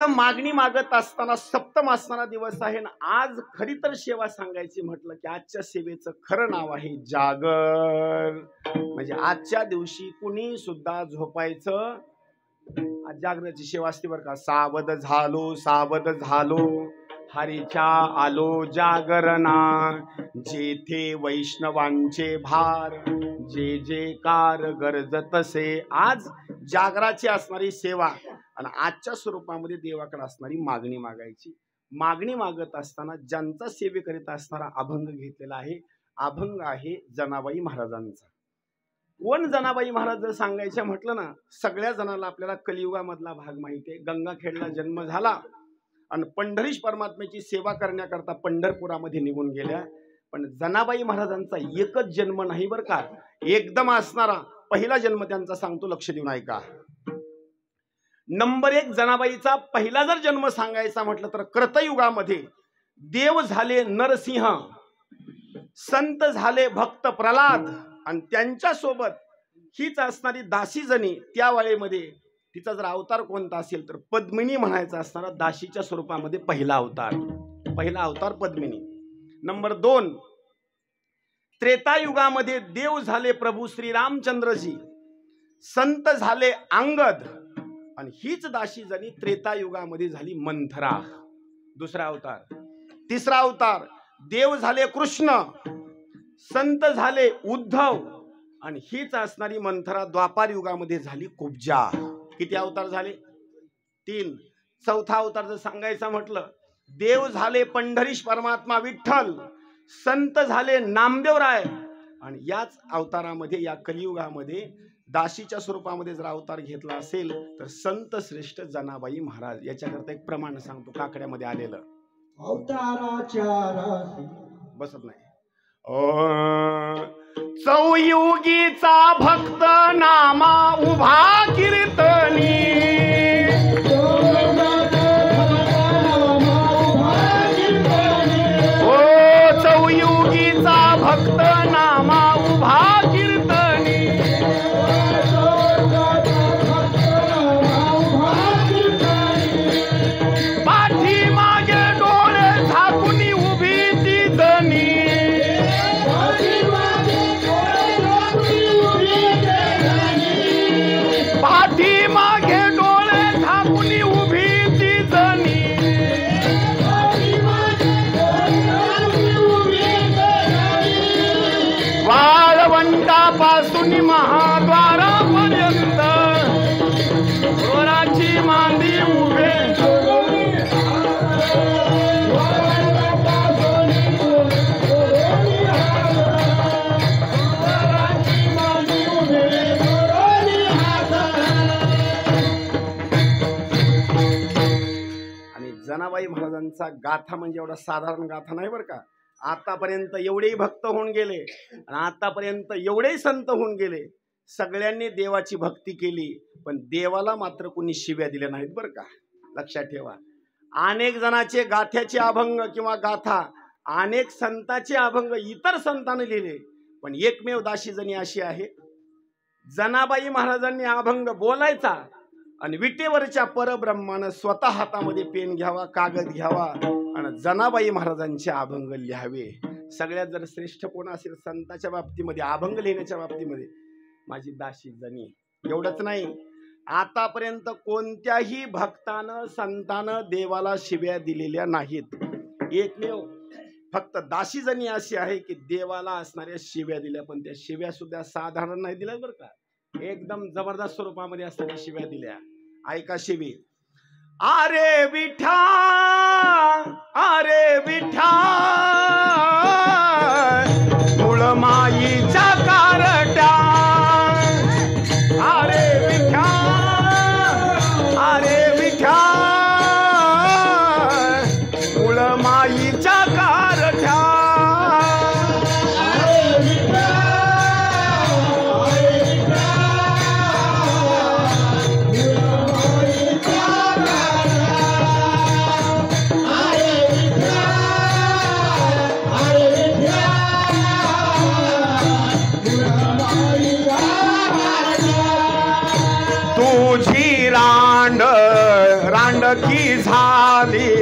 मागणी मागत असताना सप्तम असताना दिवस आहे ना. आज खरी तर सेवा सांगायची म्हटलं की आजच्या सेवेचं खरं नाव आहे जागर. म्हणजे आजच्या दिवशी कुणी सुद्धा झोपायचं. आज जागराची सेवा असते बरं का. सावध झालो सावध झालो हरीच्या आलो जागरणा, जेथे वैष्णवांचे भार जे जे कार गरज तसे. आज जागराची असणारी सेवा आणि आजच्या स्वरूपामध्ये देवाकडे असणारी मागणी मागायची. मागणी मागत असताना ज्यांचा सेवेकरिता असणारा अभंग घेतलेला आहे, अभंग आहे जनाबाई महाराजांचा. कोण जनाबाई महाराज जर सांगायचं म्हटलं ना, सगळ्या जणाला आपल्याला कलियुगामधला भाग माहिती आहे. गंगाखेडला जन्म झाला आणि पंढरीश परमात्म्याची सेवा करण्याकरता पंढरपुरामध्ये निघून गेल्या. पण जनाबाई महाराजांचा एकच जन्म नाही बरं का, एकदम असणारा पहिला जन्म त्यांचा सांगतो, लक्ष देऊन ऐका. नंबर 1 जनाबाईचा पहिला जर जन्म सांगायचा म्हटलं तर कृतयुगामध्ये देव झाले नरसिंह, संत झाले भक्त प्रल्हाद आणि त्यांच्या सोबत हीच असणारी दासीजनी. त्या वेळेमध्ये तिचा जर अवतार कोणता असेल तर पद्मिनी म्हणायचा असणारा दासीच्या स्वरूपामध्ये पहिला अवतार पद्मिनी. नंबर 2 त्रेतायुगामध्ये देव झाले प्रभू श्री रामचंद्रजी, संत झाले अंगद आणि हीच दासी जणी त्रेतायुगामध्ये झाली मंथरा. दुसरा अवतार. तिसरा अवतार देव झाले कृष्ण, संत झाले उद्धव आणि हीच असणारी मंथरा द्वापार युगामध्ये झाली कुब्जा. किती अवतार झाले? 3. चौथा अवतार जर सांगायचा म्हटलं, देव झाले पंढरीश परमात्मा विठ्ठल, संत झाले नामदेवराय आणि याच अवतारामध्ये या कलियुगामध्ये दासीच्या स्वरूपामध्ये जर अवतार घेतला असेल तर संत श्रेष्ठ जनाबाई महाराज. याच्याकरता एक प्रमाण सांगतो, काकड्यामध्ये आलेलं. अवताराच्या बसत नाही. चौयुगीचा भक्त नामा उभा कीर्तनी, ओ चौयुगीचा भक्त नामा उभा कीर्तनी, पाठी मागे डोळे झाकून उभी ती जणी, पाठी मागे डोळे झाकून उभी ती जणी, वाळवंटापासून महाद्वारापर्यंत चोराची मांदी उभे. जनाबाई महाराजांचा गाथा म्हणजे एवढा साधारण गाथा नाही बरं का. आतापर्यंत एवढेही भक्त होऊन गेले आणि आतापर्यंत एवढेही संत होऊन गेले, सगळ्यांनी देवाची भक्ती केली, पण देवाला मात्र कोणी शिव्या दिल्या नाहीत बरं का. लक्षात ठेवा. अनेक जणांचे गाथ्याचे अभंग किंवा गाथा, अनेक संतांचे अभंग इतर संतांनी लिहिले, पण एकमेव दासी जणी अशी आहे, जनाबाई महाराजांनी अभंग बोलायचा आणि विटेवरच्या परब्रह्मानं स्वतः हातामध्ये पेन घ्यावा, कागद घ्यावा आणि जनाबाई महाराजांचे अभंग लिहावे. सगळ्यात जर श्रेष्ठ कोण असेल संतांच्या बाबतीमध्ये, अभंग लिहिण्याच्या बाबतीमध्ये, माझी दासी जनी. एवढंच नाही, आतापर्यंत कोणत्याही भक्तानं संतानं देवाला शिव्या दिलेल्या नाहीत. एकमेव फक्त दासी जनी अशी आहे की देवाला असणाऱ्या शिव्या दिल्या, पण त्या शिव्या सुद्धा साधारण नाही दिल्या बरं का, एकदम जबरदस्त स्वरूपामध्ये असणाऱ्या शिव्या दिल्या. ऐका शिवी. अरे विठा अरे विठा मूळ माईचा कारटा, अरे विठा अरे विठा मूळ माईचा कारटा, झाली,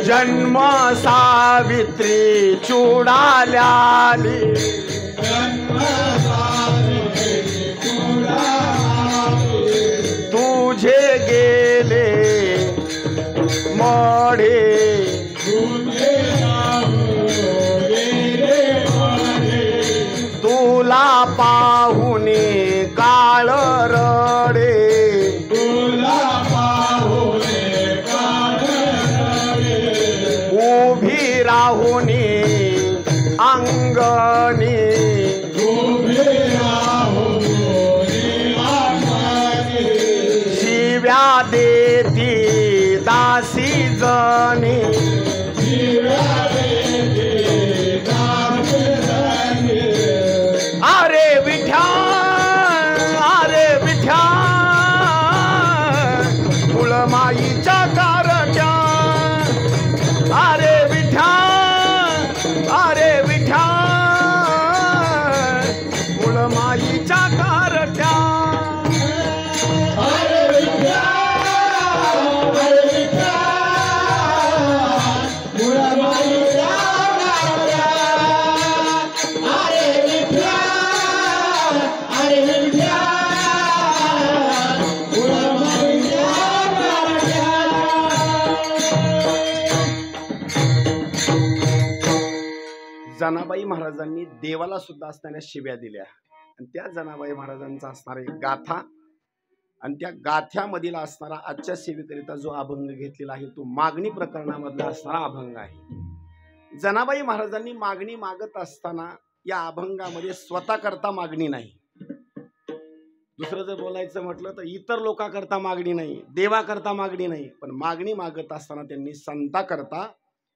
जन्म सावित्री चुडाल्याली, तुझे गेले मोढे, तुला पाहुणे काळ रडे, उभी राहुनी अंगणी, शिव्या देती दासी जणी, अरे विठ्या मुळमाईच्या कारट्या, अरे विठ्या मुळमाईच्या कारट्या, जनाबाई महाराजांनी देवाला सुद्धा असणाऱ्या शिव्या दिल्या, आणि त्या जनाबाई महाराजांचा असणारा एक गाथा, आणि त्या गाथ्यामधील असणारा आजच्या सेवेकरिता जो अभंग घेतलेला आहे तो मागणी प्रकरणामधला असणारा अभंग आहे. जनाबाई महाराजांनी मागणी मागत असताना या अभंगामध्ये स्वतः करता मागणी नाही, दुसरं जर बोलायचं म्हटलं तर इतर लोकांकरता मागणी नाही, देवाकरता मागणी नाही, पण मागणी मागत असताना त्यांनी संता करता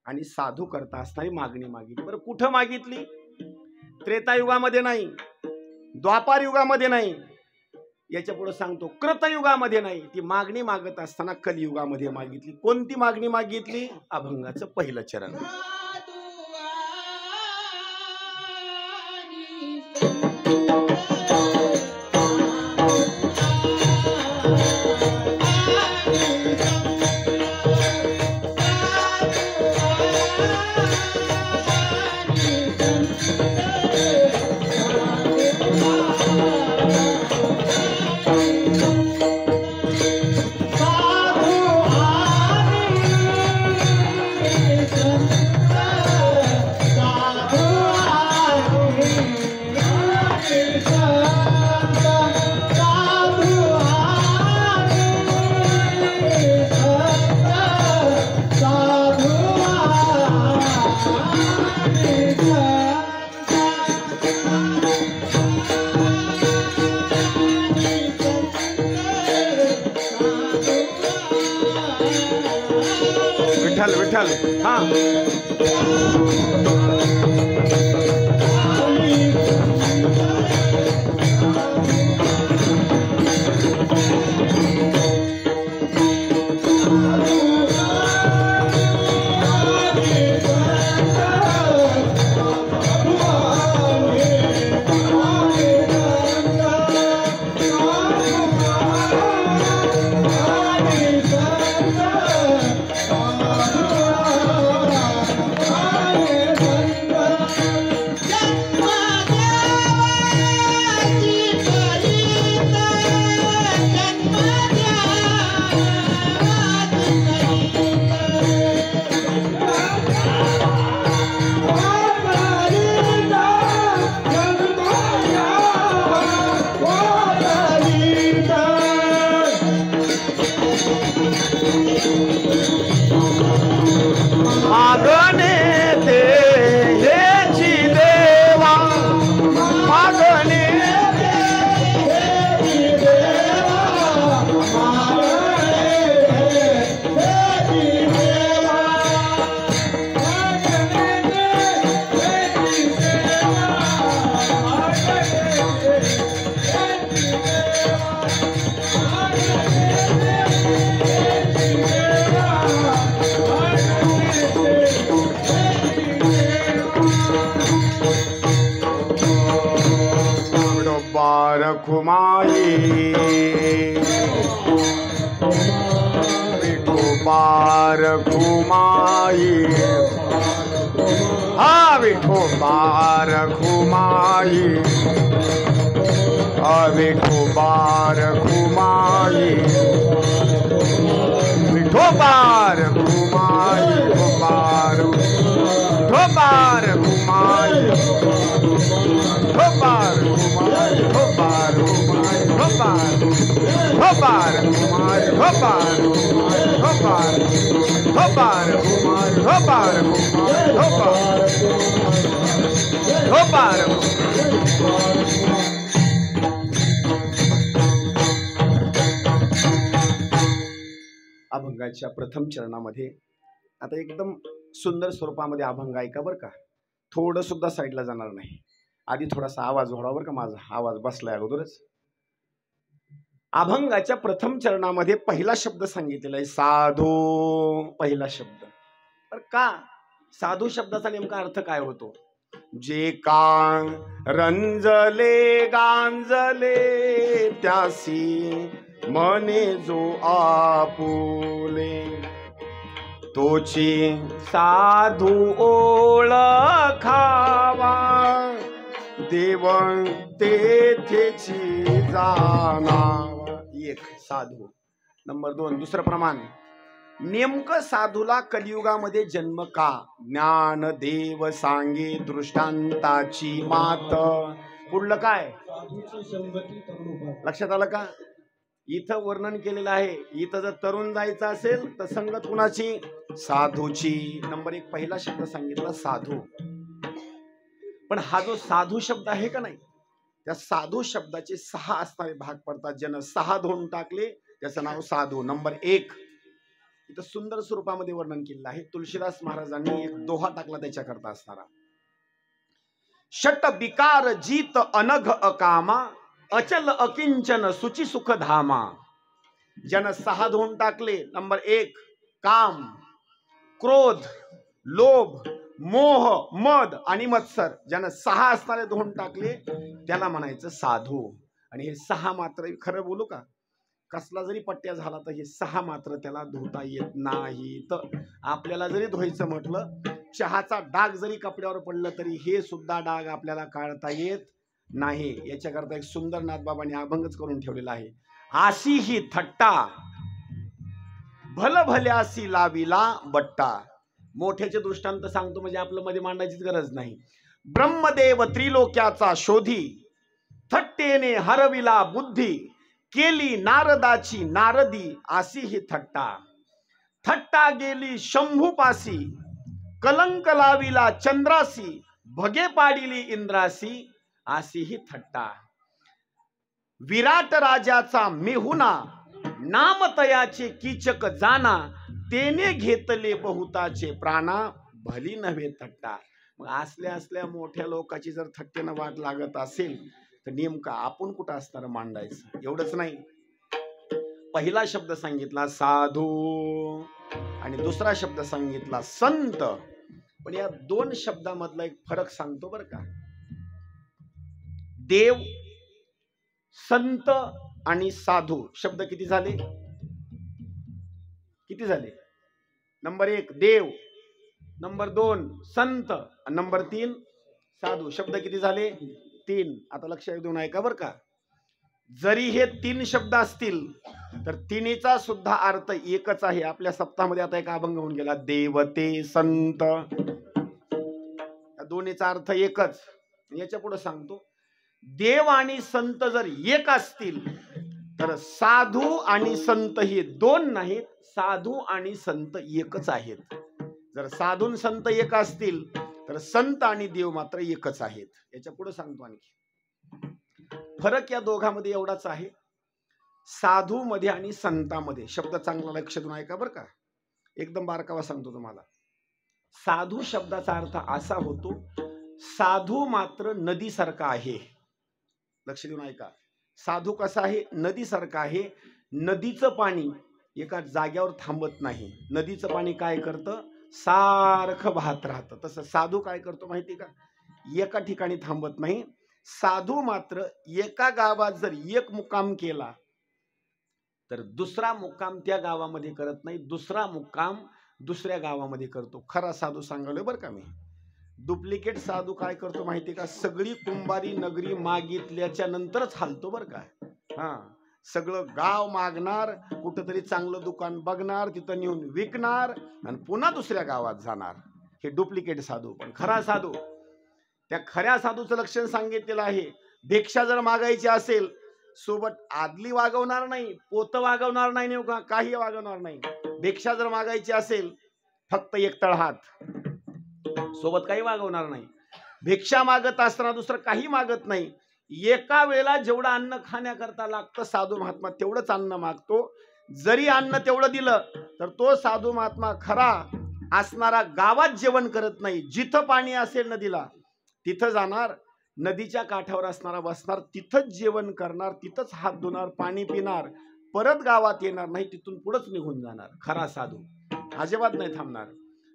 आणि साधू करता असणारी मागणी मागितली. बरं कुठं मागितली? त्रेतायुगामध्ये नाही, द्वापार युगामध्ये नाही, याच्या पुढे सांगतो कृतयुगामध्ये नाही, ती मागणी मागत असताना कलियुगामध्ये मागितली. कोणती मागणी मागितली? अभंगाचं पहिलं चरण. विठ्ठल विठ्ठल हा विठोबार घुमाई हा विठोबार घुमाई विठोबार घुमाई विठोबार घुमाई विठोबार विठोबार घुमाई विठोबार घुमाई विठोबार घुमाई विठोबार विठोबार घुमाई विठोबार विठोबार विठोबार घुमाई विठोबार घुमाई विठोबार अभंगाच्या प्रथम चरणामध्ये आता एकदम सुंदर स्वरूपामध्ये अभंग ऐका बरं का. थोडं सुद्धा साईडला जाणार नाही. आधी थोडासा आवाज वाढवा बरं का. माझा आवाज बसलाय अगोदरच. अभंगाच्या प्रथम चरणामध्ये पहिला शब्द सांगितलेला आहे साधू. पहिला शब्द. तर का साधू शब्दाचा नेमका अर्थ काय होतो? जे का रंजले गांजले त्यासी मने जो आपुले तोची साधू ओळखावा देव तेथेची जाणावा. एक साधू. नंबर 2 दुसरं प्रमाण. नेमकं साधूला कलियुगामध्ये जन्म का? ज्ञानदेव सांगे दृष्टांताची मात. पुढलं काय लक्षात आलं का? इथं वर्णन केलेलं आहे. इथं जर तरुण जायचं असेल तर संगत कुणाची? साधूची. नंबर 1 पहिला शब्द सांगितला साधू. पण हा जो साधू शब्द आहे का नाही, त्या साधू शब्दाचे 6 असणारे भाग पडतात. ज्यानं 6 धोंड टाकले त्याचं नाव साधू. नंबर 1 इथं सुंदर स्वरूपामध्ये वर्णन केलेलं आहे. तुलसीदास महाराजांनी एक दोहा टाकला त्याच्याकरता असणारा. षट बिकार जीत अनघ अकामा अचल अकिंचन सुची सुख धामा. ज्यानं 6 धोंड टाकले. नंबर 1 काम, क्रोध, लोभ, मोह, मद आणि मत्सर. ज्यानं 6 असणारे धोंड टाकले त्याला म्हणायचं साधू. आणि हे 6 मात्र खरं बोलू का, कसला जरी पट्ट्या झाला तर हे 6 मात्र त्याला धुता येत नाही. तर आपल्याला जरी धुवायचं म्हटलं, चहाचा डाग जरी कपड्यावर पडलं तरी हे सुद्धा डाग आपल्याला काढता येत नाही. याच्याकरता एक सुंदर नाथबाबांनी अभंगच करून ठेवलेला आहे. आशी ही थट्टा भल भल्यासी लाविला बट्टा. मोठ्याचे दृष्टांत सांगतो म्हणजे आपलं मध्ये मांडायचीच गरज नाही. ब्रह्मदेव त्रिलोक्याचा शोधी थट्टेने हरविला बुद्धी केली नारदाची नारदी आसी ही थट्टा. थट्टा गेली शंभूपासी कलंक लाविला चंद्रासी भगे पाडिली इंद्रासी आसी ही थट्टा. विराट राजाचा मेहुना नाम तयाचे कीचक जाना तेने घेतले बहुताचे प्राणा भली नव्हे थट्टा. मग असल्या मोठ्या लोकांची जर थट्टेनं वाट लागत असेल तर नेमका आपण कुठं असणार मांडायचं. एवढंच नाही, पहिला शब्द सांगितला साधू आणि दुसरा शब्द सांगितला संत. पण या 2 शब्दामधला एक फरक सांगतो बरं का. देव, संत आणि साधू शब्द किती झाले? किती झाले? नंबर 1 देव, नंबर 2 संत, नंबर 3 साधू. शब्द किती झाले? 3. आता लक्ष देऊन ऐका बरं का. जरी हे 3 शब्द असतील तर तिन्हीचा सुद्धा अर्थ एकच आहे. आपल्या सप्ताहामध्ये आता एक अभंग होऊन गेला देवते संत. या दोन्हीचा अर्थ एकच. याच्या पुढे सांगतो, देव आणि संत जर एक असतील तर साधू आणि संत हे 2 नाहीत. साधू आणि संत एकच आहेत. जर साधू संत एक असतील तर संत आणि देव मात्र एकच आहेत. याच्या पुढे सांगतो आणखी फरक या दोघांमध्ये एवढाच आहे. साधू मध्ये आणि संतामध्ये. शब्द चांगला लक्ष देऊन ऐका बरं का. एकदम बारकावा सांगतो तुम्हाला. साधू शब्दाचा अर्थ असा होतो, साधू मात्र नदीसारखा आहे. लक्ष देऊन ऐका. साधू कसा आहे? नदीसारखा आहे. नदीचं पाणी एका जाग्यावर थांबत नाही. नदीचं पाणी काय करतं? सारखं वाहत राहतं. तसं साधू काय करतो माहिती का? एका ठिकाणी थांबत नाही. साधू मात्र एका गावात जर एक मुक्काम केला तर दुसरा मुक्काम त्या गावामध्ये करत नाही, दुसरा मुक्काम दुसऱ्या गावामध्ये करतो. खरा साधू सांगलोय बरं का मी. डुप्लिकेट साधू काय करतो माहिती का, सगळी कुंभारी नगरी मागितल्याच्या नंतरच हालतो बरं का. हा, सगळं गाव मागणार, कुठंतरी चांगलं दुकान बघणार, तिथं नेऊन विकणार आणि पुन्हा दुसऱ्या गावात जाणार. हे डुप्लिकेट साधू. पण खरा साधू, त्या खऱ्या साधूचं लक्षण सांगितलेलं आहे. भिक्षा जर मागायची असेल, सोबत आदली वागवणार नाही, पोत वागवणार नाही, काही वागवणार नाही. भिक्षा जर मागायची असेल, फक्त एक तळहात, सोबत काही वागवणार नाही. भिक्षा मागत असताना दुसरं काही मागत नाही. एका वेळेला जेवढं अन्न खाण्याकरता लागतं साधू महात्मा तेवढंच अन्न मागतो. जरी अन्न तेवढं दिलं तर तो साधू महात्मा खरा असणारा गावात जेवण करत नाही. जिथं पाणी असेल नदीला तिथं जाणार, नदीच्या काठावर असणारा बसणार, तिथंच जेवण करणार, तिथंच हात धुणार, पाणी पिणार, परत गावात येणार नाही, तिथून पुढंच निघून जाणार. खरा साधू अजिबात नाही थांबणार.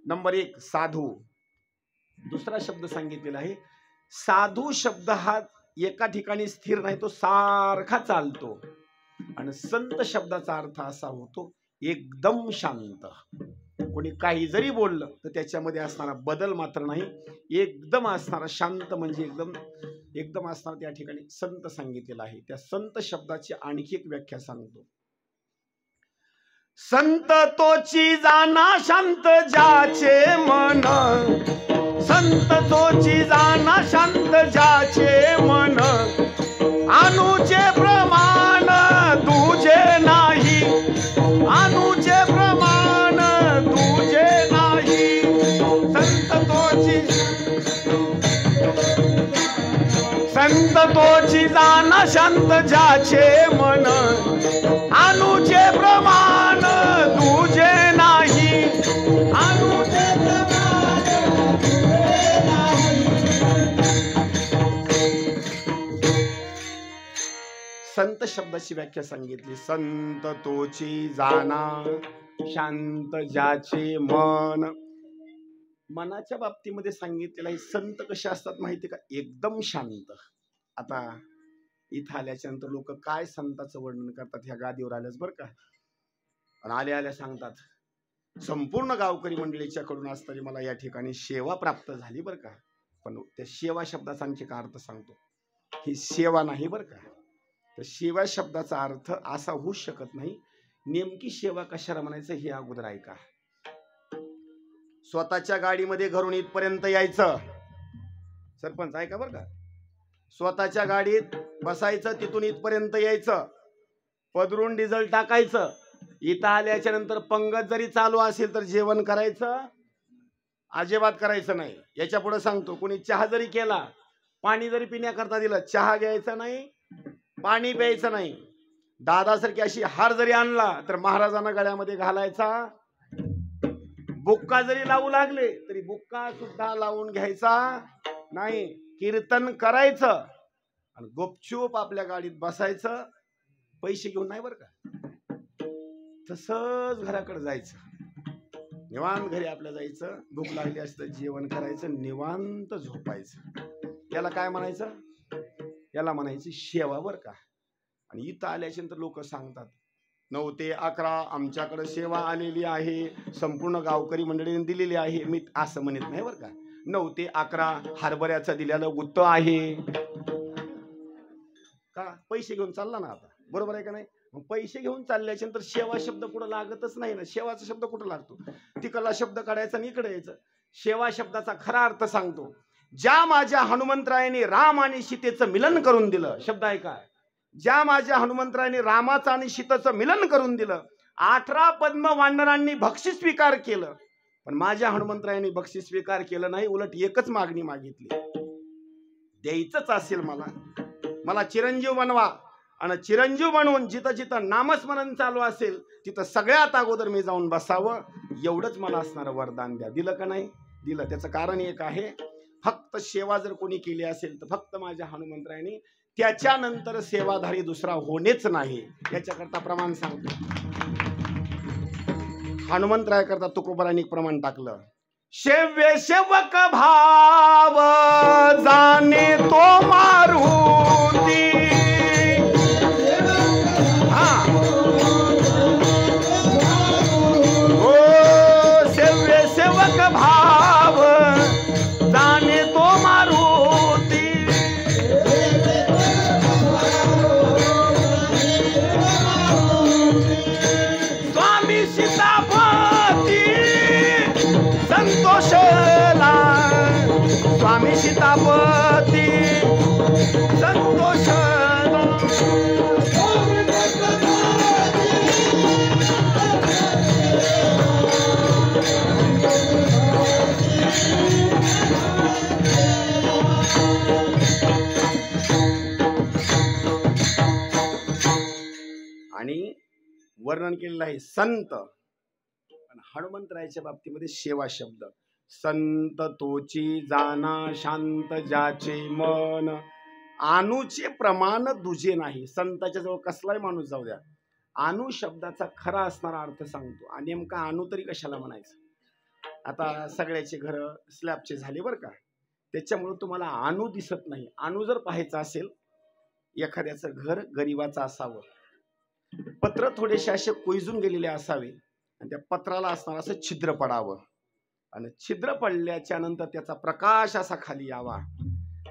नंबर 1 साधू. दुसरा शब्द सांगितलेला आहे, साधू शब्द हा एका ठिकाणी स्थिर नाही, तो सारखा चालतो. आणि संत शब्दाचा अर्थ असा होतो एकदम शांत. कोणी काही जरी बोललं तर त्याच्यामध्ये असणारा बदल मात्र नाही, एकदम असणारा शांत, म्हणजे एकदम असणार त्या ठिकाणी संत सांगितलेला आहे. त्या संत शब्दाची आणखी एक व्याख्या सांगतो. संत तोची जाना शांत ज्याचे मन, संत तोची जाना शांत ज्याचे मन, अनुचे प्रमाण तुझे नाही, अनुचे प्रमाण तुझे नाही. संत तोची जाना शांत ज्याचे मन, अनुचे प्रमाण तुझे नाही, अनुचे प्रमाण तुझे नाही. संत शब्दाची व्याख्या सांगितली. संत तोची जाना शांत ज्याचे मन. मनाच्या बाबतीमध्ये सांगितलेलं आहे. संत कसे असतात माहिती का, एकदम शांत. आता इथं आल्याच्या नंतर लोक काय संताचं वर्णन करतात ह्या गादीवर आल्याच बरं का. आणि आल्या आल्या सांगतात, संपूर्ण गावकरी मंडळीच्या कडून आज तरी मला या ठिकाणी सेवा प्राप्त झाली बरं का. पण त्या सेवा शब्दाचा आणखी का अर्थ सांगतो. ही सेवा नाही बरं का. तर सेवा शब्दाचा अर्थ असा होऊ शकत नाही. नेमकी सेवा कशाला म्हणायचं हे अगोदर ऐका. स्वतःच्या गाडीमध्ये घरून इथपर्यंत यायचं, सरपंच ऐका बरं का. स्वतःच्या गाडीत बसायचं, तिथून इथपर्यंत यायचं, पदरून डिझेल टाकायचं, इथं आल्याच्या नंतर पंगत जरी चालू असेल तर जेवण करायचं अजिबात करायचं नाही. याच्या पुढे सांगतो, कोणी चहा जरी केला, पाणी जरी पिण्याकरता दिलं, चहा घ्यायचा नाही, पाणी प्यायचं नाही. दादासारखी अशी हार जरी आणला तर महाराजांना गळ्यामध्ये घालायचा. बुक्का जरी लावू लागले तरी बुक्का सुद्धा लावून घ्यायचा नाही. कीर्तन करायचं आणि गुपचूप आपल्या गाडीत बसायचं, पैसे घेऊन नाही बरं का. तसंच घराकडे जायचं, निवांत घरी आपल्या जायचं, भूक लागली असतं जेवण करायचं, निवांत झोपायचं. याला काय म्हणायचं, याला म्हणायची सेवा बरं का. आणि इथं आल्याच्या नंतर लोक सांगतात 9 ते 11 आमच्याकडे सेवा आलेली आहे, संपूर्ण गावकरी मंडळीने दिलेली आहे. मी असं म्हणत नाही बरं का. 9 ते 11 हरभऱ्याचं दिलेलं गुत्त आहे का, पैसे घेऊन चालला ना आता, बरोबर आहे का नाही. मग पैसे घेऊन चालल्याच्या नंतर सेवा शब्द कुठं लागतच नाही ना. सेवाचा शब्द कुठं लागतो, तिकडला शब्द काढायचा आणि इकडे यायचं. सेवा शब्दाचा खरा अर्थ सांगतो, ज्या माझ्या हनुमंतरायाने राम आणि सीतेचं मिलन करून दिलं. शब्द आहे काय, ज्या माझ्या हनुमंतरायाने रामाचं आणि सीतेचं मिलन करून दिलं. 18 पद्म वानरांनी बक्षीस स्वीकार केलं, पण माझ्या हनुमंतरायाने बक्षीस स्वीकार केलं नाही, उलट एकच मागणी मागितली, द्यायचंच असेल मला चिरंजीव बनवा. आणि चिरंजीव बनवून जिथं जिथं नामस्मरण चालू असेल तिथं सगळ्यात अगोदर मी जाऊन बसावं, एवढंच मला असणारं वरदान द्या. दिलं का नाही दिलं. त्याचं कारण एक आहे, फक्त सेवा जर कोणी केली असेल तर फक्त माझ्या हनुमंतरायाने, त्याच्यानंतर सेवाधारी दुसरा होणेच नाही. याच्याकरता प्रमाण सांगतो. हनुमंतरायाकरता तुकोबारांनी प्रमाण टाकलं, सेव्य सेवक भाव जाणे तो मारुती। हा हो सेव्य सेवक भाव जाणे तो मारुती। स्वामी सीतापती संतोषला, स्वामी सीतापती संतोषला। आणि वर्णन केलेलं आहे संत। हनुमंतरायाच्या बाबतीमध्ये सेवा शब्द, संत तोची जाना शांत ज्याचे मन, अनुचे प्रमाण दुजे नाही। संताच्या जवळ कसलाही माणूस जाऊ द्या, अनु शब्दाचा खरा असणारा अर्थ सांगतो। आणि नेमका अनु तरी कशाला म्हणायचं? आता सगळ्याचे घर स्लॅबचे झाले बरं का, त्याच्यामुळे तुम्हाला अनु दिसत नाही। अनु जर पाहायचं असेल, एखाद्याचं घर गरिबाचं असावं, पत्र थोडेसे असे कोयजून गेलेले असावे, आणि त्या पत्राला असणार असं छिद्र पडावं, आणि छिद्र पडल्याच्या नंतर त्याचा प्रकाश असा खाली यावा।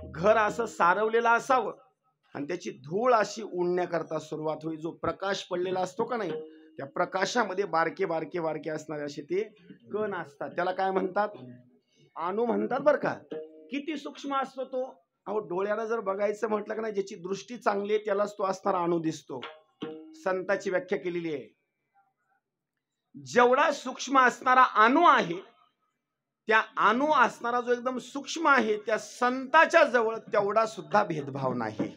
घर असं सारवलेलं असावं आणि त्याची धूळ अशी उडण्याकरता सुरुवात होईल। जो प्रकाश पडलेला असतो का नाही, त्या प्रकाशामध्ये बारके बारके बारके असणारे असे ते कण असतात, त्याला काय म्हणतात? अणू म्हणतात बरं का। किती सूक्ष्म असतो तो, अहो डोळ्याला जर बघायचं म्हटलं का नाही, ज्याची दृष्टी चांगली आहे त्यालाच तो असणारा अणू दिसतो। संताची व्याख्या केलेली आहे, जेवढा सूक्ष्म असणारा अणू आहे, त्या अणू असणारा जो एकदम सूक्ष्म आहे, त्या संताच्या जवळ तेवढा सुद्धा भेदभाव नाही,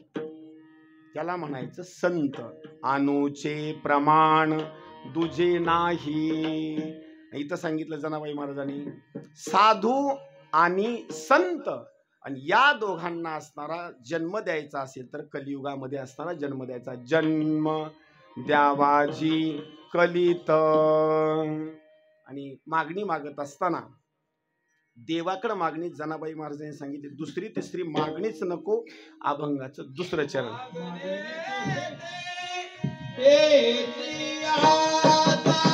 त्याला म्हणायचं संत। अणूचे प्रमाण दुजे नाही। इथं सांगितलं जनाबाई महाराजांनी, साधू आणि संत, आणि या दोघांना असणारा जन्म द्यायचा असेल तर कलियुगामध्ये असणारा जन्म द्यायचा। जन्म द्यावाजी कलित। आणि मागणी मागत असताना देवाकडे मागणी जनाबाई महाराजांनी सांगितली, दुसरी तिसरी मागणीच नको, अभंगाचं दुसरं चरण।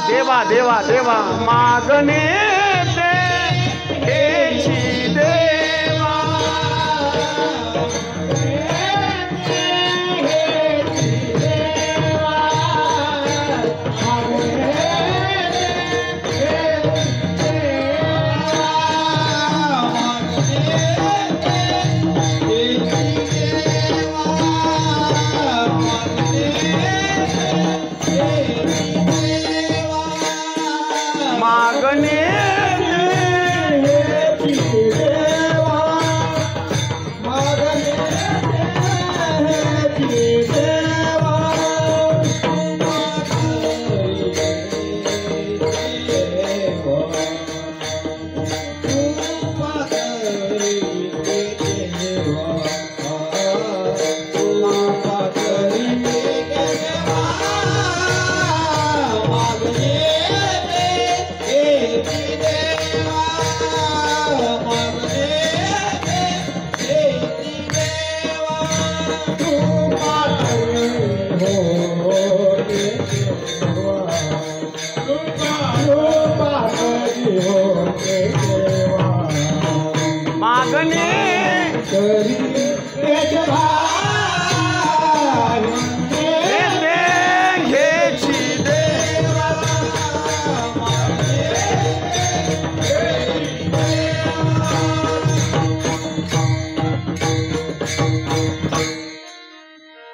देवा देवा देवा मागणे हेची देवा, मागणे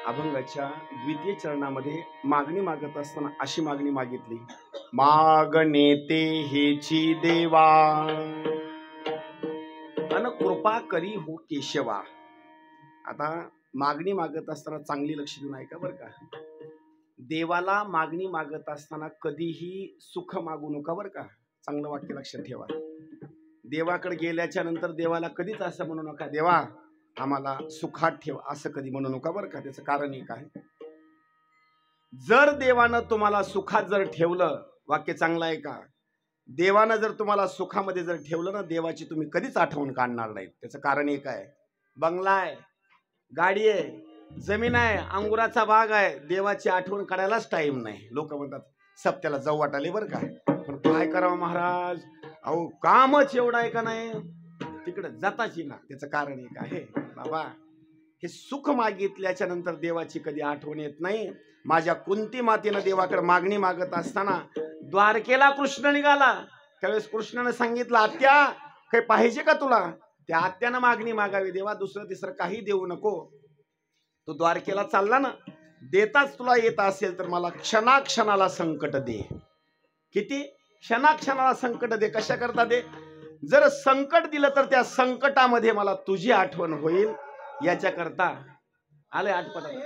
अभंगाच्या द्वितीय चरणामध्ये मागणी मागत असताना अशी मागणी मागितली, मागणे ते हेची देवा अन कृपा करी हो केशवा। आता मागणी मागत असताना चांगली लक्ष देऊन ऐका बरं का, देवाला मागणी मागत असताना कधीही सुख मागू नका बरं का, चांगलं वाक्य लक्षात ठेवा। देवाकडे गेल्याच्या नंतर देवाला कधीच असं म्हणू नका, देवा आम्हाला सुखात ठेव, असं कधी म्हणू नका बरं का। त्याचं कारण एक आहे, जर देवानं तुम्हाला सुखात जर ठेवलं, वाक्य चांगलं आहे का, देवानं जर तुम्हाला सुखामध्ये जर ठेवलं ना, देवाची तुम्ही कधीच आठवण काढणार नाहीत. त्याचं कारण एक आहे, बंगला आहे, गाडी आहे, जमीन आहे, अंगुराचा बाग आहे, देवाची आठवण काढायलाच टाइम नाही. लोक म्हणतात सप्त्याला जाऊ वाटाले बरं का, पण काय करावं महाराज, अहो कामच एवढं आहे का नाही, तिकडे जाताची ना. त्याचं कारण एक आहे बाबा, हे सुख मागितल्याच्या नंतर देवाची कधी आठवण येत नाही. माझ्या कुंती मातेनं देवाकडे मागणी मागत असताना द्वारकेला कृष्ण निघाला. त्यावेळेस कृष्णाने सांगितलं, आत्या काही पाहिजे का तुला? त्या आत्यानं मागणी मागावी, देवा दुसरं तिसरं काही देऊ नको. तू द्वारकेला चालला ना, देताच तुला येत असेल तर मला क्षणाक्षणाला संकट दे. किती? क्षणाक्षणाला संकट दे. कशा करता दे? जर संकट दिलं तर त्या संकटामध्ये मला तुझी आठवण होईल, याच्या करता आले आठपटा.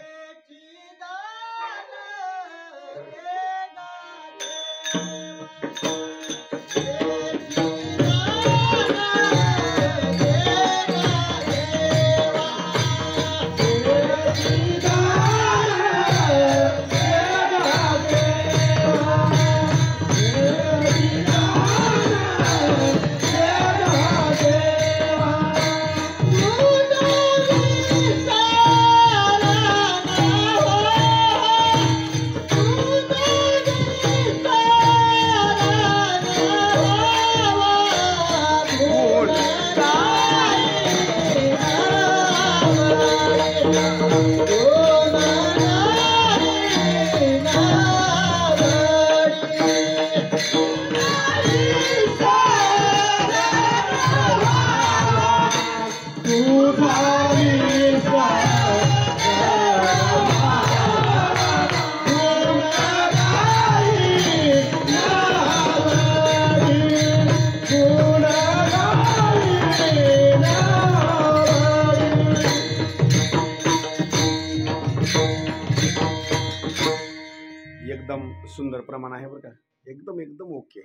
एकदम सुंदर प्रमाण आहे बरं का, एकदम एकदम ओके.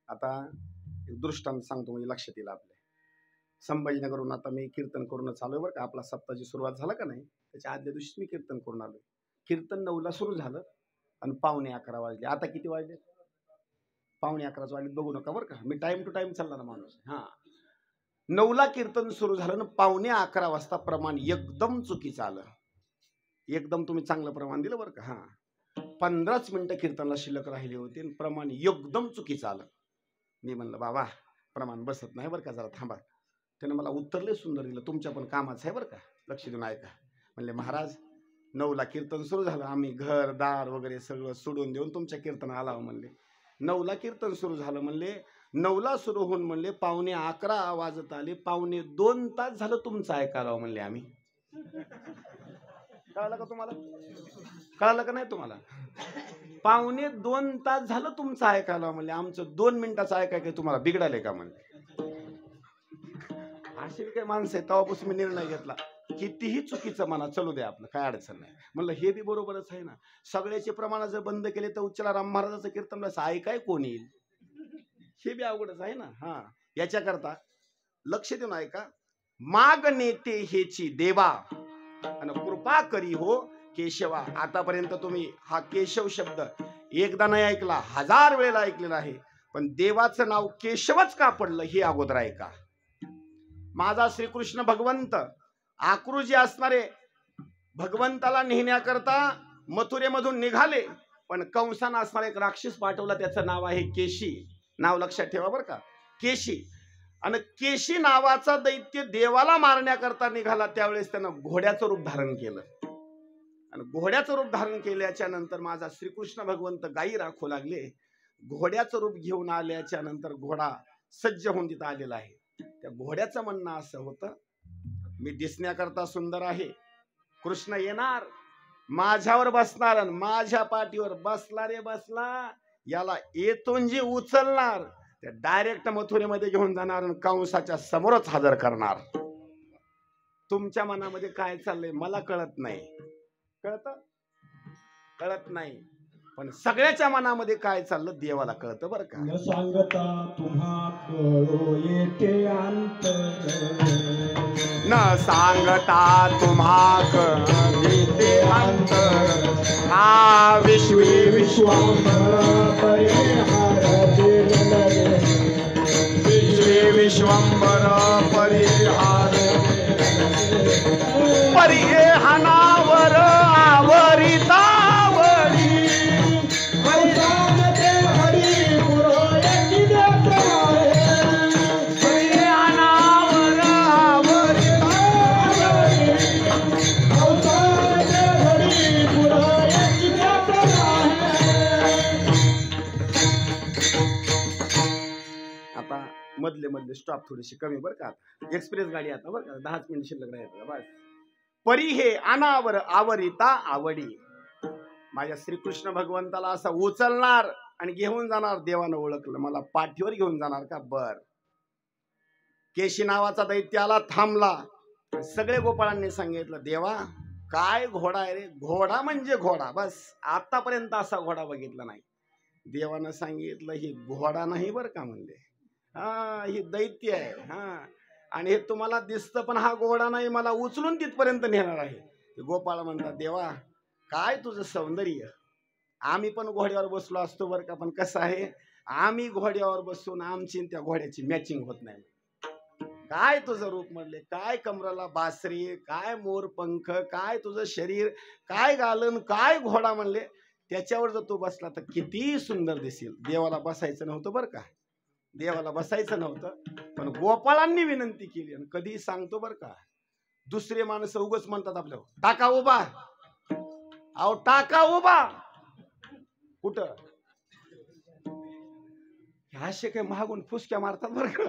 आता एक दृष्टांत सांगतो म्हणजे लक्षात येईल आपल्या. संभाजीनगरहून आता मी कीर्तन करून चालू आहे बरं का. आपला सप्ताहाची सुरुवात झाला का नाही, त्याच्या आदल्या दिवशी मी कीर्तन करून आलोय. कीर्तन 9ला सुरू झालं आणि 11:45 वाजले. आता किती वाजले? 11:45 वाजले. बघू नका बरं का, मी टाइम टू टाइम चालणार माणूस. हां, 9ला कीर्तन सुरू झालं आणि 11:45 वाजता प्रमाण एकदम चुकीचं आलं. एकदम तुम्ही चांगलं प्रमाण दिलं बरं का. हां, 15च मिनिटं कीर्तनला शिल्लक राहिली होती आणि प्रमाण एकदम चुकीचं आलं. मी म्हणलं बाबा प्रमाण बसत नाही बरं का, जरा थांबा. त्यानं मला उत्तर लय सुंदर दिलं, तुमच्या पण कामाचं आहे बरं का, लक्ष देऊन ऐका. म्हणले महाराज 9ला कीर्तन सुरू झालं, आम्ही घर दार वगैरे सगळं सोडून देऊन तुमच्या कीर्तन आला म्हणले. 9ला कीर्तन सुरू झालं म्हणले, 9ला सुरू होऊन म्हणले 11:15 वाजत आले, 1.25 तास झालं तुमचं ऐकायला म्हणले आम्ही. कळलं का तुम्हाला? कळलं का नाही तुम्हाला? 1.25 तास झालं तुमचं ऐकायला म्हणले, आमचं 2 मिनिटाचं ऐकाय काय तुम्हाला बिघडाले का म्हणले. अशी काही माणसं आहे. तेव्हापासून मी निर्णय घेतला, कितीही चुकीचं म्हणा चलू द्या, आपलं काय अडचण नाही. म्हणलं हे बी बरोबरच आहे ना, सगळ्याचे प्रमाण जर बंद केले तर उच्चला राम महाराजाचं कीर्तन ऐकाय कोण येईल? हे बी अवघडच आहे ना. हा, याच्याकरता लक्ष देऊन ऐका. माग नेते हेची देवा आणि कृपा करी हो केशवा. आतापर्यंत तुम्ही हा केशव शब्द एकदा नाही ऐकला, 1000 वेळेला ऐकलेला आहे, पण देवाचं नाव केशवच का पडलं हे अगोदर ऐका. माझा श्रीकृष्ण भगवंत आकृजी असणारे भगवंताला नेण्याकरता मथुरेमधून निघाले, पण कंसानं असणारा एक राक्षस पाठवला, त्याचं नाव आहे केशी. नाव लक्षात ठेवा बरं का, केशी. आणि केशी नावाचा दैत्य देवाला मारण्याकरता निघाला, त्यावेळेस त्यानं घोड्याचं रूप धारण केलं. आणि घोड्याचं रूप धारण केल्याच्या नंतर माझा श्रीकृष्ण भगवंत गायी राखू लागले. घोड्याचं रूप घेऊन आल्याच्या नंतर घोडा सज्ज होऊन तिथं आलेला आहे. त्या घोड्याचं म्हणणं असं होतं, मी दिसण्याकरता सुंदर आहे, कृष्ण येणार माझ्यावर बसणार आणि माझ्या पाठीवर बसला रे बसला, याला येथून जी उचलणार त्या डायरेक्ट मथुरेमध्ये घेऊन जाणार आणि कंसाच्या समोरच हजर करणार. तुमच्या मनामध्ये काय चाललंय मला कळत नाही. कळतं? कळत नाही, पण सगळ्याच्या मनामध्ये काय चाललं देवाला कळतं बरं का. न सांगता तुम्हा कळो येते अंतर, न सांगता तुम्हा येते अंतर, हा विश्वी विश्वांबर परिहार विश्वंभर परिहार परिहानावर आवरितावरी मधले मधले स्टॉप थोडीशी कमी बरं का. एक्सप्रेस गाडी आता बरं का 10 मिनिट शिल्लक राहत बस. परी हे अनावर आवरिता आवडी. माझ्या श्रीकृष्ण भगवंताला असा उचलणार आणि घेऊन जाणार. देवानं ओळखलं मला पाठीवर घेऊन जाणार का. बर. केशी नावाचा दैत्य आला थांबला. सगळे गोपाळांनी सांगितलं देवा काय घोडा आहे रे. घोडा म्हणजे घोडा बस. आतापर्यंत असा घोडा बघितला नाही. देवानं सांगितलं ही घोडा नाही बरं का म्हणले. हा ही दैत्य आहे. हा आणि हे तुम्हाला दिसतं पण हा घोडा नाही. मला उचलून तिथपर्यंत नेणार आहे. गोपाळ म्हणतात देवा काय तुझं सौंदर्य. आम्ही पण घोड्यावर बसलो असतो बरं का. पण कसं आहे आम्ही घोड्यावर बसून आमची त्या घोड्याची मॅचिंग होत नाही. काय तुझं रूप म्हणले. काय कमराला बासरी. काय मोरपंख. काय तुझं शरीर. काय गालन. काय घोडा म्हणले. त्याच्यावर जर तू बसला तर किती सुंदर दिसेल. देवाला बसायचं नव्हतं बरं का. देवाला बसायचं नव्हतं. पण गोपाळांनी विनंती केली. आणि कधी सांगतो बरं का दुसरे माणसं उगच म्हणतात आपल्याला टाका उभा. अहो टाका उभा कुठं. असे काय महागून फुसक्या मारतात बरं का.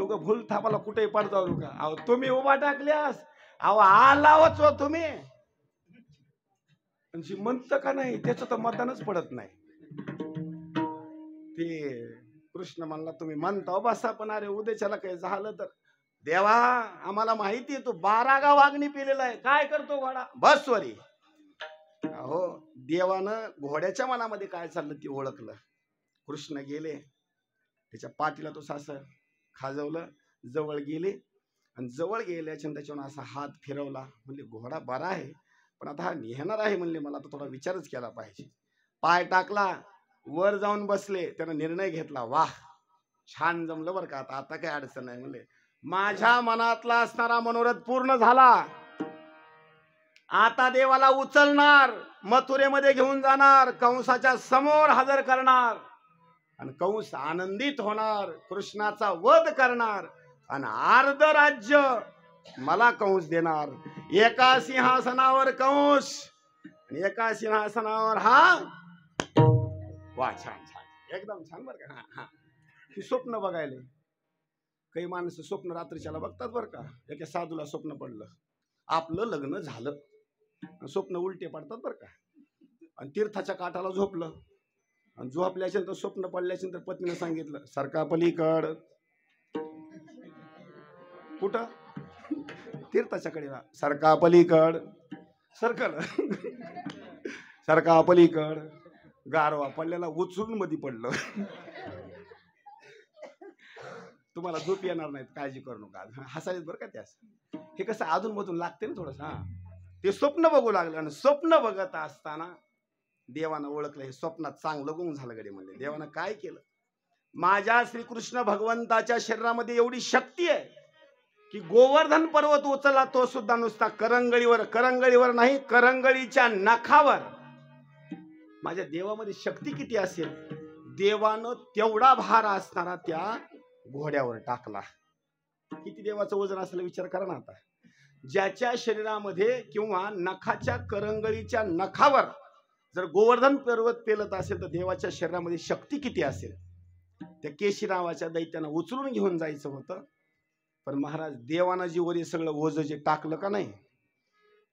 उगा भूल थापाला कुठेही पडता का. अहो तुम्ही उभा टाकल्यास अहो आलावच हो तुम्ही. जी म्हणतं का नाही त्याचं तर मतदानच पडत नाही. ते कृष्ण म्हणला तुम्ही म्हणता बसा पण अरे उद्याच्याला काही झालं तर. देवा आम्हाला माहिती आहे तू 12 गाव अग्नी पिलेला आहे. काय करतो घोडा बस वरी. अहो देवानं घोड्याच्या मनामध्ये काय चाललं ते ओळखलं. कृष्ण गेले त्याच्या पाठीला तो सासर खाजवलं. जवळ गेले आणि जवळ गेल्याच्या त्याच्यावर असा हात फिरवला. म्हणले घोडा बरा आहे पण आता हा नेहणार आहे म्हणले. मला आता थोडा विचारच केला पाहिजे. पाय टाकला वर जाऊन बसले. त्यानं निर्णय घेतला. वाह छान जमलं बरं का. आता काय अडचण नाही म्हणले. माझ्या मनातला असणारा मनोरथ पूर्ण झाला. आता देवाला उचलणार मथुरेमध्ये घेऊन जाणार. कंसाच्या समोर हजर करणार आणि कंस आनंदित होणार. कृष्णाचा वध करणार आणि अर्ध राज्य मला कंस देणार. एका सिंहासनावर कंस आणि एका सिंहासनावर हा. वा छान छान एकदम छान बरं का. हा हा ही स्वप्न बघायला काही माणसं स्वप्न रात्रीच्याला बघतात बरं का. एका साधूला स्वप्न पडलं आपलं लग्न झालं. स्वप्न उलटे पडतात बरं का. आणि तीर्थाच्या काठाला झोपलं आणि झोपल्याच्या नंतर स्वप्न पडल्याच्या नंतर पत्नीने सांगितलं सरका पलीकड. कुठं तीर्थाच्या कडेला. सरका पलीकड. सरकल सरका पलीकड. गारवा पडल्याला उचलून मध्ये पडलं. तुम्हाला झोप येणार नाहीत काळजी करू नका. हसायच बरं का त्यास. हे कसं अधून मधून लागते ना थोडस. हा ते स्वप्न बघू लागलं आणि स्वप्न बघत असताना देवानं ओळखलं. हे स्वप्नात चांगलं गुण झालं गडे म्हणले. देवानं काय केलं. माझ्या श्रीकृष्ण भगवंताच्या शरीरामध्ये एवढी शक्ती आहे की गोवर्धन पर्वत उचलला तो सुद्धा नुसता करंगळीवर. करंगळीवर नाही करंगळीच्या नखावर. माझ्या देवामध्ये शक्ती किती असेल. देवानं तेवढा भार असणारा त्या घोड्यावर टाकला. किती देवाचं वजन असेल विचार करा ना. आता ज्याच्या शरीरामध्ये किंवा नखाच्या करंगळीच्या नखावर जर गोवर्धन पर्वत पेलत असेल तर देवाच्या शरीरामध्ये शक्ती किती असेल. त्या केशी नावाच्या दैत्यानं उचलून घेऊन जायचं होतं. पण महाराज देवानं जी वरी सगळं ओझ जे टाकलं का नाही.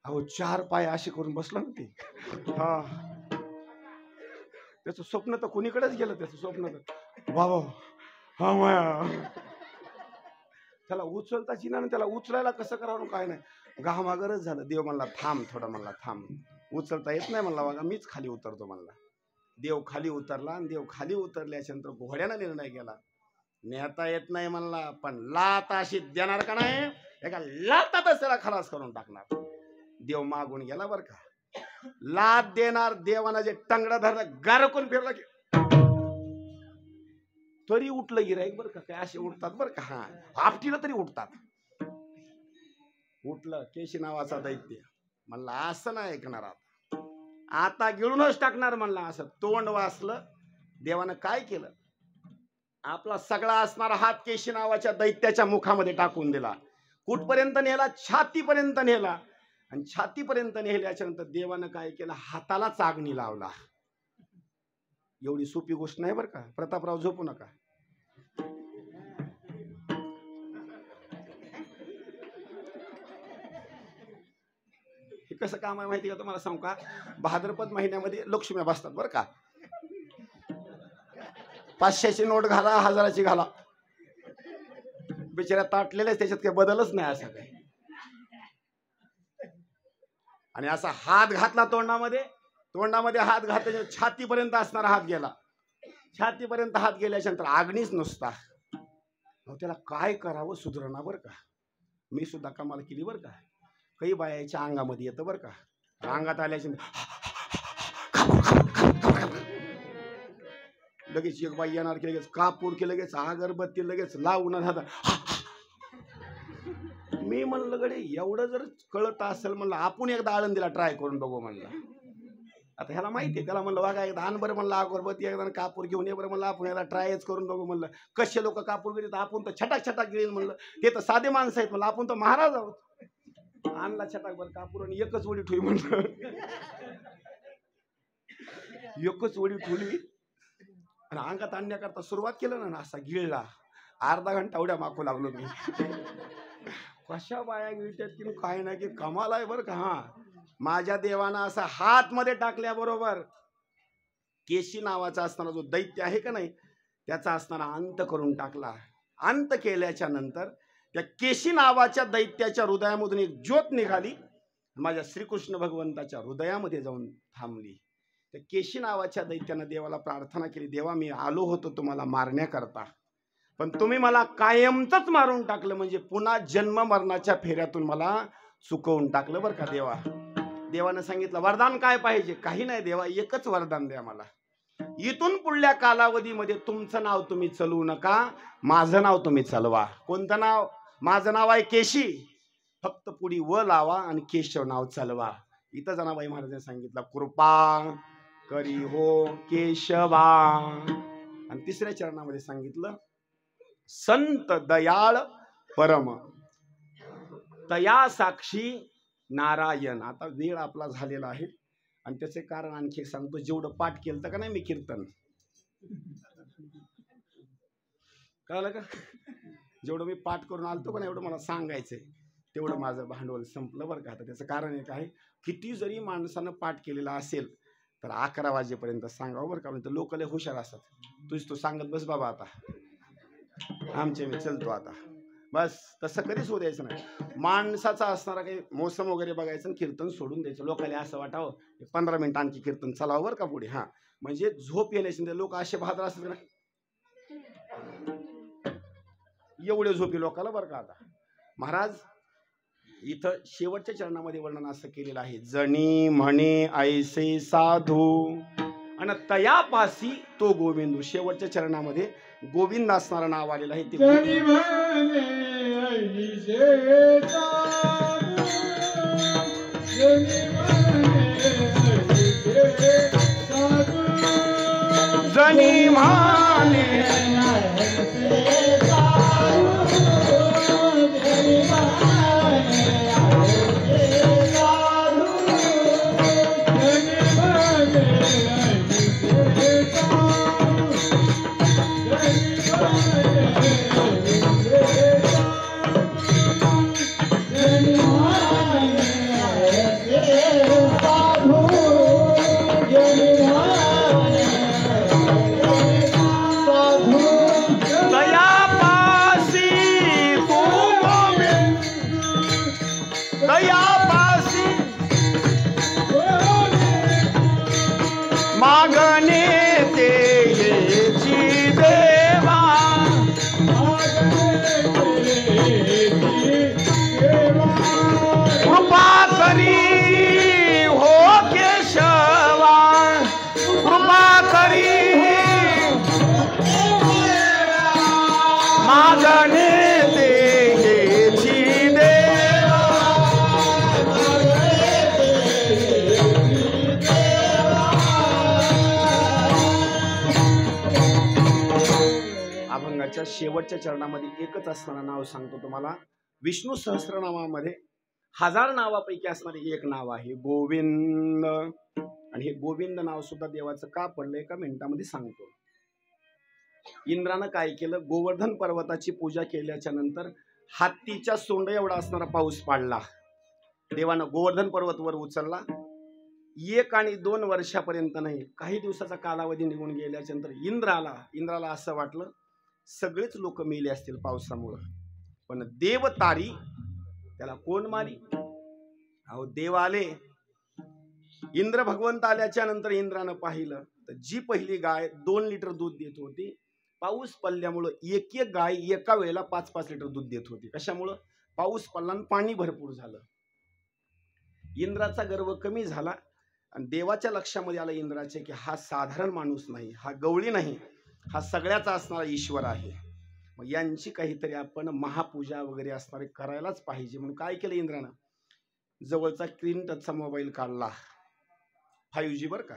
अहो 4 पाय असे करून बसलं ना ते. हा त्याचं स्वप्न तर कुणीकडेच गेलं. त्याचं स्वप्न तर बाबा हा माया. त्याला उचलता चिना त्याला उचलायला कसं करावं काय नाही. घामागरच झालं. देव म्हणला थांब थोडं. म्हणला थांब उचलता येत नाही म्हणला. बघा मीच खाली उतरतो म्हणला. देव खाली उतरला आणि देव खाली उतरल्याच्या नंतर घोड्यानं निर्णय केला. नेता येत नाही म्हणला पण लात अशी देणार का नाही. एका लातातच त्याला खलास करून टाकणार. देव मागून गेला बर का. लात देणार. देवानं जे टंगडा धरलं गारकून फिरला की तरी उठलं गिराईक बरं का, काय असे उठतात बरं का, हा आपटीला तरी उठतात. उठलं केशी नावाचा दैत्य, म्हणला असं नाही ऐकणार, आता गिळूनच टाकणार म्हणला. असं तोंड वाचलं. देवानं काय केलं, आपला सगळा असणारा हात केशी नावाच्या दैत्याच्या मुखामध्ये टाकून दिला. कुठपर्यंत नेला, छातीपर्यंत नेला. आणि छातीपर्यंत नेल्याच्या नंतर देवानं काय केलं, हाताला चागणी लावला. एवढी सोपी गोष्ट नाही बरं का. प्रतापराव झोपू नका. हे कसं काम आहे माहिती का तुम्हाला सांगू का, भाद्रपद महिन्यामध्ये लक्ष्म्या बसतात बरं का. 500ची नोट घाला, 1000ची घाला, बिचाऱ्या ताटलेल्या, त्याच्यात काही बदलच नाही असं काही. आणि असा हात घातला तोंडामध्ये, तोंडामध्ये हात घातला, छातीपर्यंत असणारा हात गेला. छातीपर्यंत हात गेल्याच्या नंतर अग्नीच नुसता. त्याला काय करावं सुधरणा बरं का. मी सुद्धा कमाल केली बरं का. काही बायाच्या अंगामध्ये येतं बरं का. अंगात आल्याच्या लगेच एक बाई येणार की लगेच कापूर की लगेच अगरबत्ती लगेच लावून हातात. मी म्हणलं गडे एवढं जर कळत असेल म्हणलं आपण एकदा आळंदीला ट्राय करून बघू म्हणलं. आता ह्याला माहिती आहे, त्याला म्हणलं बघा एकदा आण बरं म्हणलं अगरबत्ती, एकदा कापूर घेऊन ये बरं म्हणलं, आपण याला ट्रायच करून बघू म्हणलं. कसे लोक कापूर गिळीत, आपण तर छटाक छटाक गिळील म्हणलं. ते तर साधे माणसं आहेत म्हणलं, आपण तर महाराज आहोत. आणला छटाक बरं कापूर आणि एकच वडी ठेवी म्हणलं. एकच वडी ठेवली आणि अंगात आणण्याकरता सुरुवात केलं ना, असा गिळला. अर्धा घंटा उड्या मागू लागलो मी. कशा बाया गिळतात की काय नाही की कमाल आहे बरं का. हा माझ्या देवानं असा हात मध्ये टाकल्याबरोबर केशी नावाचा असणारा जो दैत्य आहे का नाही, त्याचा असणारा अंत करून टाकला. अंत केल्याच्या नंतर त्या केशी नावाच्या दैत्याच्या हृदयामधून एक ज्योत निघाली, माझ्या श्रीकृष्ण भगवंताच्या हृदयामध्ये जाऊन थांबली. त्या केशी नावाच्या दैत्यानं देवाला प्रार्थना केली, देवा मी आलो होतो तुम्हाला मारण्याकरता, पण तुम्ही मला कायमचंच मारून टाकलं, म्हणजे पुन्हा जन्म मरणाच्या फेऱ्यातून मला चुकवून टाकलं बरं का देवा. देवानं सांगितलं वरदान काय पाहिजे. काही नाही देवा, एकच वरदान द्या मला, इथून पुढल्या कालावधीमध्ये तुमचं नाव तुम्ही चलवू नका, माझं नाव तुम्ही चालवा. कोणतं नाव? माझं नाव आहे केशी, फक्त पुढी व लावा आणि केशव नाव चालवा. इथं जनाबाई महाराजांनी सांगितलं कृपा करी हो केशवा. आणि तिसऱ्या चरणामध्ये सांगितलं संत दयाळ परम तया साक्षी नारायण. आता वेळ आपला झालेला आहे आणि त्याचे कारण आणखी सांगतो. जेवढं पाठ केलं का नाही मी कीर्तन, कळलं का, जेवढं मी पाठ करून आलतो का नाही एवढं मला सांगायचंय, तेवढं माझं भांडवल संपलं बरं का. आता त्याचं कारण एक आहे, किती जरी माणसानं पाठ केलेला असेल तर 11 वाजेपर्यंत सांगावं बरं का. म्हणजे लोक लय हुशार असतात, तू सांगत बस बाबा आता आमचे मी चलतो आता, बस तसं कधीच होऊ द्यायचं नाही. माणसाचा असणारा काही मोसम वगैरे बघायचं, कीर्तन सोडून द्यायचं. लोकांना असं वाटावं 15 मिनिटं आणखी कीर्तन चालावं बरं का पुढे. हा म्हणजे झोप येण्याची. लोक असे बहादर असतात ना, एवढे झोपी लोकांना बरं का. आता महाराज इथं शेवटच्या चरणामध्ये वर्णन असं केलेलं आहे, जणी म्हणे ऐसे साधू आणि तयापासी तो गोविंदू. शेवटच्या चरणामध्ये गोविंद असणारं नाव आलेलं आहे. ते जनी माने मागणे तेची देवा, कृपा करी हो केशवा, कृपा करी देवाच्या शेवटच्या चरणामध्ये एकच असणारं नाव सांगतो तुम्हाला. विष्णू सहस्रनामामध्ये 1000 नावापैकी असणारे एक नाव आहे गोविंद. आणि हे गोविंद नाव सुद्धा देवाचं का पडलं एका मिनिटामध्ये सांगतो. इंद्रानं काय केलं, गोवर्धन पर्वताची पूजा केल्याच्या नंतर हत्तीच्या सोंड एवढा असणारा पाऊस पाडला. देवानं गोवर्धन पर्वत वर उचलला. 1 आणि 2 वर्षापर्यंत नाही, काही दिवसाचा कालावधी निघून गेल्याच्या नंतर इंद्राला असं वाटलं सगळेच लोक मेले असतील पावसामुळं, पण देव तारी त्याला कोण मारी. अहो देव आले. इंद्र भगवंत आल्याच्या नंतर इंद्रानं पाहिलं तर जी पहिली गाय 2 लिटर दूध देत होती, पाऊस पडल्यामुळं एक गाय एका वेळेला 5-5 लिटर दूध देत होती. कशामुळं? पाऊस पडला आणि पाणी भरपूर झालं. इंद्राचा गर्व कमी झाला आणि देवाच्या लक्षामध्ये आलं इंद्राचे की हा साधारण माणूस नाही, हा गवळी नाही, हा सगळ्याचा असणारा ईश्वर आहे. मग यांची काहीतरी आपण महापूजा वगैरे असणारे करायलाच पाहिजे. म्हणून काय केलं इंद्रानं, जवळचा स्क्रीन टचचा मोबाईल काढला, 5G बरं का,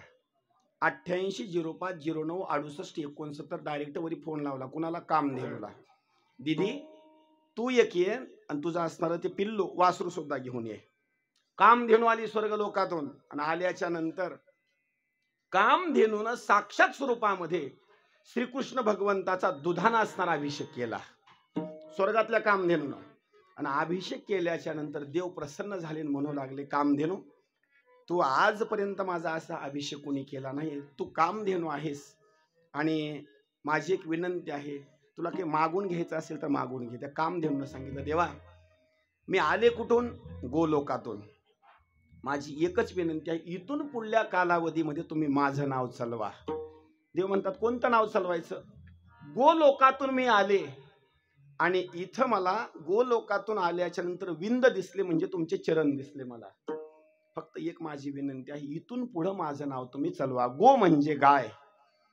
8805096869 डायरेक्ट वरी फोन लावला. कुणाला? कामधेनूला. दीदी तू एक ये आणि तुझं असणारं ते पिल्लू वासरू सुद्धा घेऊन ये. कामधेनू आली स्वर्ग लोकातून आणि आल्याच्या नंतर कामधेनूनं साक्षात स्वरूपामध्ये श्रीकृष्ण भगवंताचा दुधाना असणारा अभिषेक केला स्वर्गातल्या कामधेनूनं. आणि अभिषेक केल्याच्या नंतर देव प्रसन्न झाले म्हणू लागले, कामधेनू तू आजपर्यंत माझा असा अभिषेक कोणी केला नाही, तू कामधेनू आहेस आणि माझी एक विनंती आहे, तुला काही मागून घ्यायचं असेल तर मागून घे. त्या कामधेनूनं सांगितलं, देवा मी आले कुठून? गोलोकातून. माझी एकच विनंती आहे, इथून पुढल्या कालावधीमध्ये तुम्ही माझं नाव चालवा. देव म्हणतात, कोणतं नाव चालवायचं? गोलोकातून मी आले आणि इथं मला गोलोकातून आल्याच्या नंतर विंद दिसले म्हणजे तुमचे चरण दिसले मला. फक्त एक माझी विनंती आहे, इथून पुढं माझं नाव तुम्ही चालवा. गो म्हणजे गाय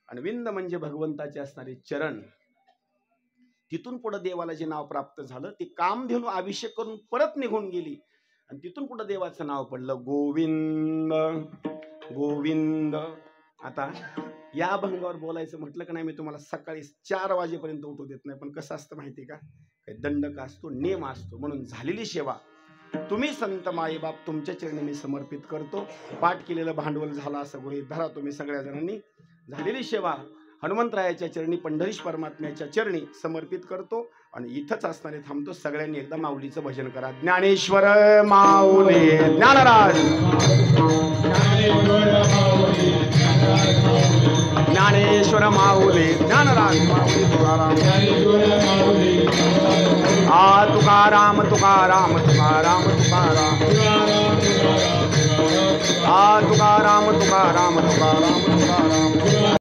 आणि विंद म्हणजे भगवंताचे असणारे चरण. तिथून पुढे देवाला जे नाव प्राप्त झालं ते कामधेनू अभिषेक करून परत निघून गेली आणि तिथून पुढे देवाचं नाव पडलं गोविंद गोविंद. आता या अभंगावर बोलायचं म्हटलं का नाही, मी तुम्हाला सकाळी 4 वाजेपर्यंत उठू देत नाही. पण कसं असतं माहिती का, काही दंडक असतो, नेम असतो. म्हणून झालेली सेवा तुम्ही संत माईबाप तुमच्या चरणी मी समर्पित करतो. पाठ केलेलं भांडवल झालं असं गृहीत धरा तुम्ही सगळ्या जणांनी. झालेली सेवा हनुमंतरायाच्या चरणी, पंढरीश परमात्म्याच्या चरणी समर्पित करतो आणि इथंच असणारे थांबतो. सगळ्यांनी एकदा माऊलीचं भजन करा. ज्ञानेश्वर माऊली ज्ञानराज, ज्ञानेश्वर माऊली ज्ञानराज, माऊली तुकाराम, तुकाराम तुकाराम तुकाराम तुकाराम, तुकाराम तुकाराम तुकाराम तुकाराम.